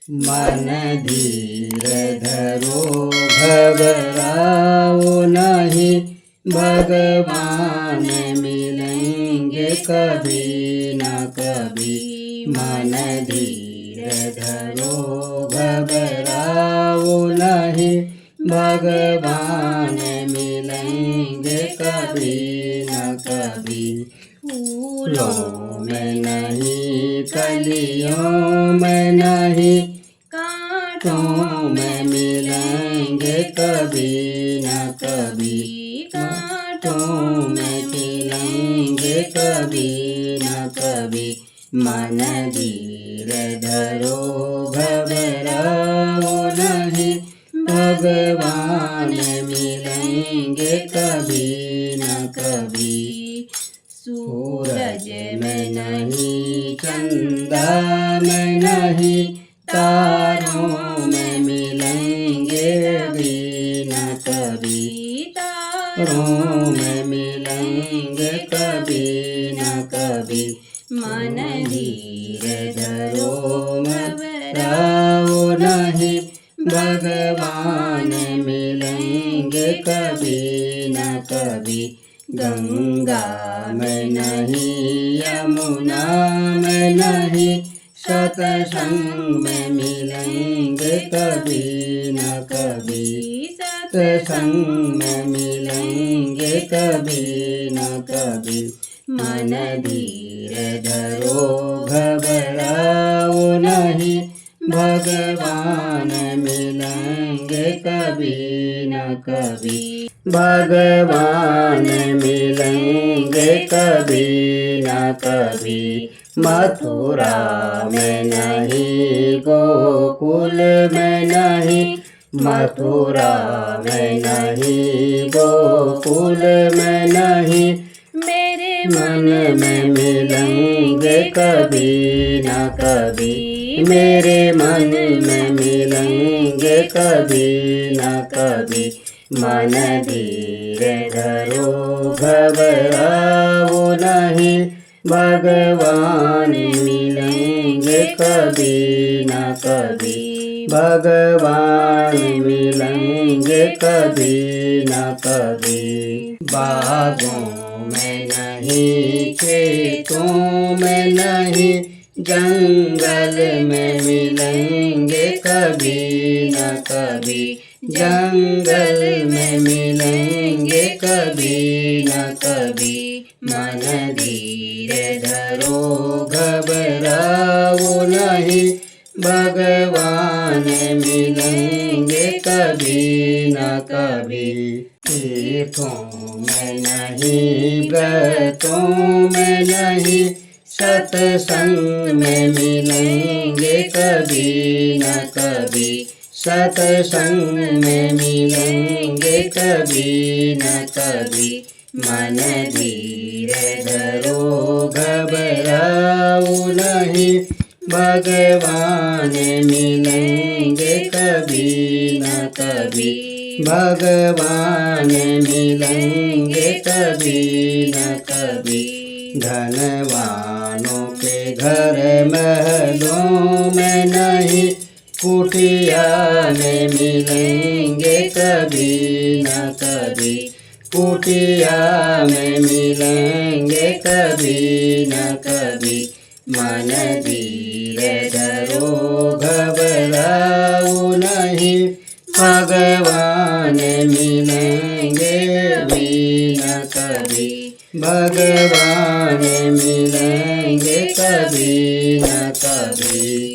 मन धीर धरो घबराओ नहीं, भगवान मिलेंगे कभी न कभी। मन धीर धरो घबराओ नहीं, भगवान मिलेंगे कभी न कभी। फूलों में नहीं, कलियों में नहीं, कांटों में मिलेंगे कभी न कभी। कांटों में मिलेंगे कभी न कभी। मन धीर धरो घबराओ नहीं, भगवान मिलेंगे कभी न कभी। सूरज में नहीं, चंदा में नहीं, तारों में मिलेंगे कभी न कभी। तारों में मिलेंगे कभी न कभी। मन धीर धरो घबराओ नहीं, भगवान मिलेंगे कभी न कभी। गंगा में नहीं, यमुना में नहीं, सत्संग में मिलेंगे कभी न कभी। सत्संग में मिलेंगे कभी न कभी। मन धीर धरो घबराओ नहीं, भगवान मिलेंगे कभी न कभी। भगवान मिलेंगे कभी न कभी। मथुरा में नहीं, गोकुल में नहीं, मथुरा में नहीं, गोकुल में नहीं, मेरे मन में मिलेंगे कभी न कभी। मेरे मन में मिलेंगे कभी न कभी। मन धीर धरो घबराओ नहीं, भगवान मिलेंगे कभी न कभी। भगवान मिलेंगे कभी न कभी। बागों में नहीं, खेतों में नहीं, जंगल में मिलेंगे कभी न कभी। जंगल में मिलेंगे कभी न कभी। मन धीर धरो घबराओ नहीं, भगवान मिलेंगे कभी न कभी। तीर्थों में नहीं, व्रतों में नहीं, सत्संग में मिलेंगे कभी न कभी। सत्संग में मिलेंगे कभी न कभी। मन धीर धरो घबराओ नहीं, भगवान मिलेंगे कभी न कभी। भगवान मिलेंगे कभी न कभी। धनवानों के घर महलों में नहीं, कुटिया में मिलेंगे कभी न कभी। कुटिया में मिलेंगे कभी न कभी। मन धीर धरो घबराओ नहीं, भगवान मिलेंगे कभी न कभी। भगवान मिलेंगे कभी न कभी।